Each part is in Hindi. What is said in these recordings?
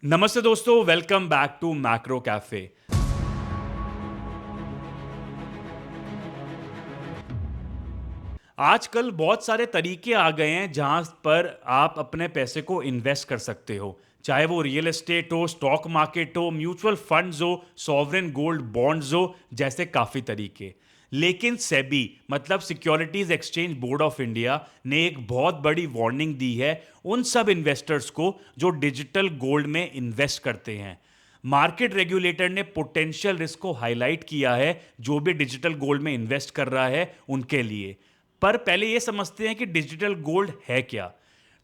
नमस्ते दोस्तों, welcome back to macro cafe. आजकल बहुत सारे तरीके आ गए हैं जहां पर आप अपने पैसे को इन्वेस्ट कर सकते हो। चाहे वो रियल एस्टेट हो, स्टॉक मार्केट हो, म्यूचुअल फंड्स हो, सॉवरेन गोल्ड बॉन्ड्स हो, जैसे काफ़ी तरीके। लेकिन सेबी मतलब securities exchange board of India ने एक बहुत बड़ी वार्निंग दी है उन सब इन्वेस्टर्स को जो डिजिटल गोल्ड में इन्वेस्ट करते हैं। मार्केट रेगुलेटर ने पोटेंशियल रिस्क को हाईलाइट किया है जो भी डिजिटल गोल्ड में इन्वेस्ट कर रहा है उनके लिए। पर पहले यह समझते हैं कि डिजिटल गोल्ड है क्या।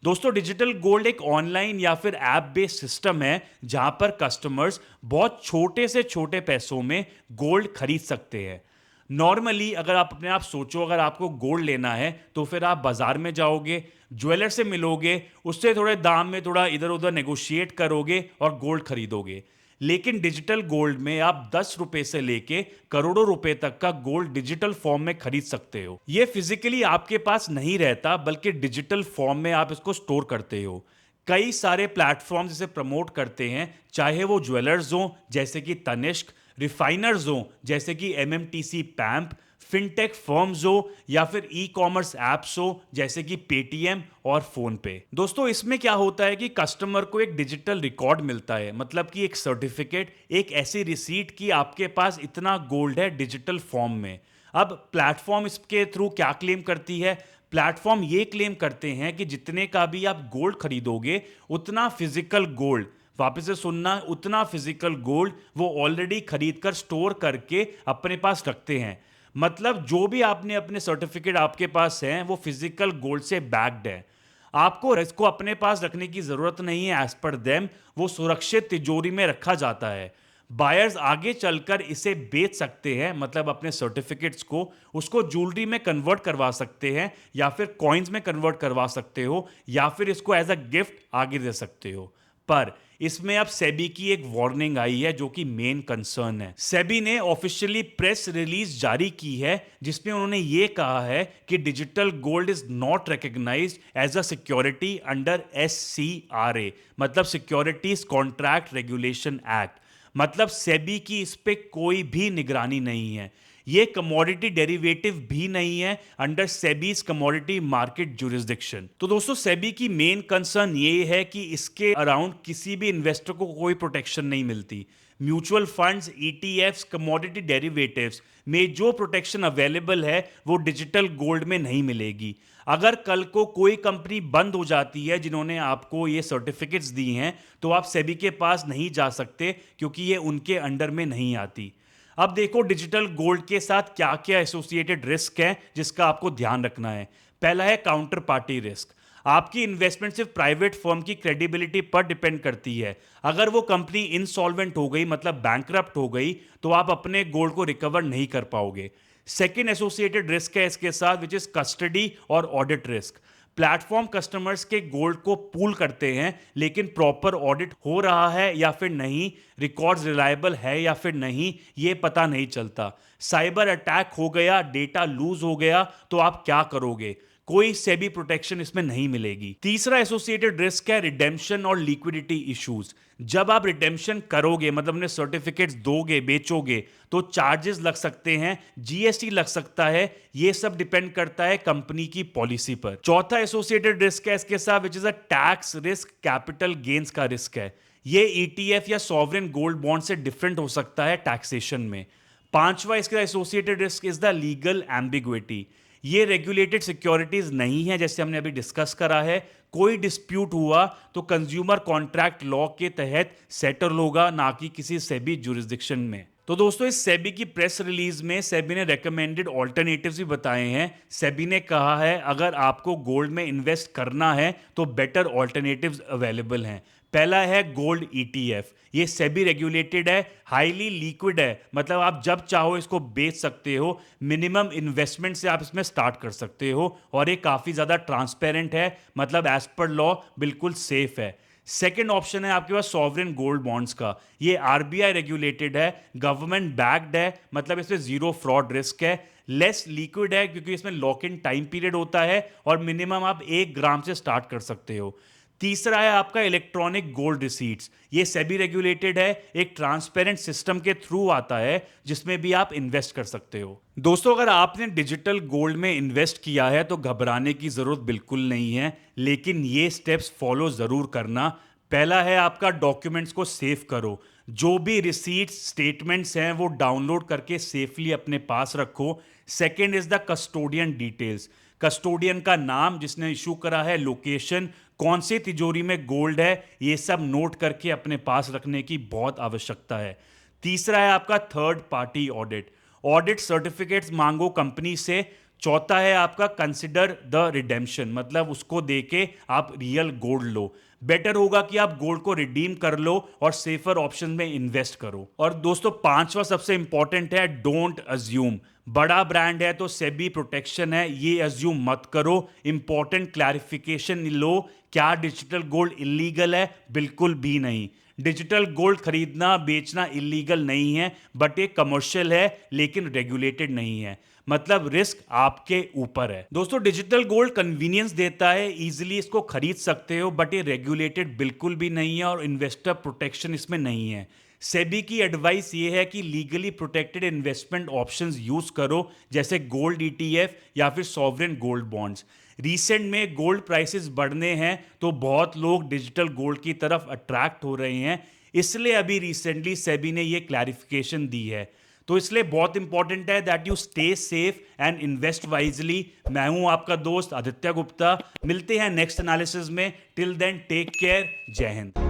दोस्तों, डिजिटल गोल्ड एक ऑनलाइन या फिर ऐप बेस्ड सिस्टम है जहां पर कस्टमर्स बहुत छोटे से छोटे पैसों में गोल्ड खरीद सकते हैं। नॉर्मली अगर आप अपने आप सोचो, अगर आपको गोल्ड लेना है तो फिर आप बाजार में जाओगे, ज्वेलर से मिलोगे, उससे थोड़े दाम में थोड़ा इधर उधर नेगोशिएट करोगे और गोल्ड खरीदोगे। लेकिन डिजिटल गोल्ड में आप 10 रुपए से लेके करोड़ों रुपए तक का गोल्ड डिजिटल फॉर्म में खरीद सकते हो। ये फिजिकली आपके पास नहीं रहता बल्कि डिजिटल फॉर्म में आप इसको स्टोर करते हो। कई सारे प्लेटफॉर्म इसे प्रमोट करते हैं, चाहे वो ज्वेलर्स हो जैसे कि तनिष्क, रिफाइनर्स हो जैसे कि एमएमटीसी पैम्प, फिनटेक फर्म्स हो या फिर ई कॉमर्स ऐप्स हो जैसे कि पेटीएम और फोन पे। दोस्तों, इसमें क्या होता है कि कस्टमर को एक डिजिटल रिकॉर्ड मिलता है, मतलब कि एक सर्टिफिकेट, एक ऐसी रिसीट कि आपके पास इतना गोल्ड है डिजिटल फॉर्म में। अब प्लेटफॉर्म इसके थ्रू क्या क्लेम करती है? प्लेटफॉर्म ये क्लेम करते हैं कि जितने का भी आप गोल्ड खरीदोगे उतना फिजिकल गोल्ड, वापस से सुनना, उतना फिजिकल गोल्ड वो ऑलरेडी खरीद कर स्टोर करके अपने पास रखते हैं। मतलब जो भी आपने अपने सर्टिफिकेट आपके पास हैं वो फिजिकल गोल्ड से बैक्ड है। आपको इसको अपने पास रखने की जरूरत नहीं है। एज पर देम वो सुरक्षित तिजोरी में रखा जाता है। बायर्स आगे चलकर इसे बेच सकते हैं, मतलब अपने सर्टिफिकेट्स को उसको ज्वेलरी में कन्वर्ट करवा सकते हैं या फिर कॉइन्स में कन्वर्ट करवा सकते हो या फिर इसको एज अ गिफ्ट आगे दे सकते हो। पर इसमें अब सेबी की एक वार्निंग आई है जो कि मेन कंसर्न है। सेबी ने ऑफिशियली प्रेस रिलीज जारी की है जिसमें उन्होंने ये कहा है कि digital gold is not recognised as a security under SCRA, मतलब सिक्योरिटीज कॉन्ट्रैक्ट रेगुलेशन एक्ट। मतलब सेबी की इस पे कोई भी निगरानी नहीं है। ये कमोडिटी डेरिवेटिव भी नहीं है under SEBI's commodity market jurisdiction. तो दोस्तों, सेबी की मेन कंसर्न ये है कि इसके अराउंड किसी भी इन्वेस्टर को कोई प्रोटेक्शन नहीं मिलती। Mutual funds, ETFs, commodity derivatives में जो प्रोटेक्शन अवेलेबल है वो डिजिटल गोल्ड में नहीं मिलेगी। अगर कल को कोई कंपनी बंद हो जाती है जिन्होंने आपको ये सर्टिफिकेट्स दी हैं तो आप सेबी के पास नहीं जा सकते क्योंकि ये उनके अंडर में नहीं आती। अब देखो, डिजिटल गोल्ड के साथ क्या क्या एसोसिएटेड रिस्क है जिसका आपको ध्यान रखना है। पहला है काउंटर पार्टी रिस्क। आपकी इन्वेस्टमेंट सिर्फ प्राइवेट फर्म की क्रेडिबिलिटी पर डिपेंड करती है। अगर वो कंपनी इनसॉल्वेंट हो गई, मतलब बैंकरप्ट हो गई, तो आप अपने गोल्ड को रिकवर नहीं कर पाओगे। सेकेंड एसोसिएटेड रिस्क है इसके साथ, विच इज कस्टडी और ऑडिट रिस्क। प्लेटफॉर्म कस्टमर्स के गोल्ड को पूल करते हैं लेकिन प्रॉपर ऑडिट हो रहा है या फिर नहीं, रिकॉर्ड्स रिलायबल है या फिर नहीं, ये पता नहीं चलता। साइबर अटैक हो गया, डेटा लूज हो गया, तो आप क्या करोगे? कोई सेबी प्रोटेक्शन इसमें नहीं मिलेगी। तीसरा एसोसिएटेड रिस्क है रिडेम्पशन और लिक्विडिटी इश्यूज। जब आप रिडेम्पशन करोगे, मतलब अपने सर्टिफिकेट्स दोगे, बेचोगे, तो चार्जेस लग सकते हैं, GST लग सकता है। ये सब डिपेंड करता है कंपनी की पॉलिसी पर। चौथा एसोसिएटेड रिस्क है इसके साथ, which is a tax risk, capital gains का रिस्क है। ये ETF या सॉवरेन गोल्ड बॉन्ड से डिफरेंट हो सकता है टैक्सेशन में। पांचवा इसका associated risk is the legal ambiguity. ये रेगुलेटेड सिक्योरिटीज नहीं है जैसे हमने अभी डिस्कस करा है। कोई डिस्प्यूट हुआ तो कंज्यूमर कॉन्ट्रैक्ट लॉ के तहत सेटल होगा, ना कि किसी सेबी जुरिस्डिक्शन में। तो दोस्तों, इस सेबी की प्रेस रिलीज में सेबी ने रेकमेंडेड ऑल्टरनेटिव्स भी बताए हैं। सेबी ने कहा है अगर आपको गोल्ड में इन्वेस्ट करना है तो बेटर ऑल्टरनेटिव्स अवेलेबल हैं। पहला है गोल्ड ETF। ये सेबी रेगुलेटेड है, हाईली लिक्विड है, मतलब आप जब चाहो इसको बेच सकते हो। मिनिमम इन्वेस्टमेंट से आप इसमें स्टार्ट कर सकते हो और ये काफ़ी ज़्यादा ट्रांसपेरेंट है, मतलब एज पर लॉ बिल्कुल सेफ है। सेकेंड ऑप्शन है आपके पास सॉवरेन गोल्ड बॉन्ड्स का। ये RBI रेगुलेटेड है, गवर्नमेंट बैक्ड है, मतलब इसमें जीरो फ्रॉड रिस्क है। लेस लिक्विड है क्योंकि इसमें लॉक इन टाइम पीरियड होता है और मिनिमम आप 1 ग्राम से स्टार्ट कर सकते हो। तीसरा है आपका इलेक्ट्रॉनिक गोल्ड रिसीट्स। ये सेबी रेगुलेटेड है, एक ट्रांसपेरेंट सिस्टम के थ्रू आता है जिसमें भी आप इन्वेस्ट कर सकते हो। दोस्तों, अगर आपने डिजिटल गोल्ड में इन्वेस्ट किया है तो घबराने की जरूरत बिल्कुल नहीं है, लेकिन ये स्टेप्स फॉलो जरूर करना। पहला है आपका डॉक्यूमेंट्स को सेव करो। जो भी रिसीट्स स्टेटमेंट्स हैं वो डाउनलोड करके सेफली अपने पास रखो। Second is the custodian details. Custodian का नाम, जिसने इशू करा है, लोकेशन, कौन सी तिजोरी में गोल्ड है, ये सब नोट करके अपने पास रखने की बहुत आवश्यकता है। तीसरा है आपका third party audit. Audit certificates मांगो कंपनी से। चौथा है आपका कंसिडर द रिडेम्पशन, मतलब उसको देके आप रियल गोल्ड लो। बेटर होगा कि आप गोल्ड को रिडीम कर लो और सेफर ऑप्शन में इन्वेस्ट करो। और दोस्तों, पांचवा सबसे इंपॉर्टेंट है, डोंट अज्यूम। बड़ा ब्रांड है तो सेबी प्रोटेक्शन है, ये अज्यूम मत करो। इंपॉर्टेंट क्लैरिफिकेशन लो। क्या डिजिटल गोल्ड इलीगल है? बिल्कुल भी नहीं। डिजिटल गोल्ड खरीदना बेचना इलीगल नहीं है, बट ये कमर्शियल है लेकिन रेगुलेटेड नहीं है। मतलब रिस्क आपके ऊपर है। दोस्तों, डिजिटल गोल्ड कन्वीनियंस देता है, इजीली इसको खरीद सकते हो, बट ये रेगुलेटेड बिल्कुल भी नहीं है और इन्वेस्टर प्रोटेक्शन इसमें नहीं है। सेबी की एडवाइस ये है कि legally protected investment options use करो, जैसे गोल्ड ईटीएफ या फिर सॉवरेन गोल्ड बॉन्ड्स। रिसेंट में गोल्ड प्राइसेस बढ़ने हैं तो बहुत लोग डिजिटल गोल्ड की तरफ अट्रैक्ट हो रहे हैं, इसलिए अभी रिसेंटली सेबी ने ये क्लैरिफिकेशन दी है। तो इसलिए बहुत इंपॉर्टेंट है that you stay safe and invest wisely. मैं हूं आपका दोस्त आदित्य गुप्ता। मिलते हैं नेक्स्ट एनालिसिस में। Till then take care. जय हिंद।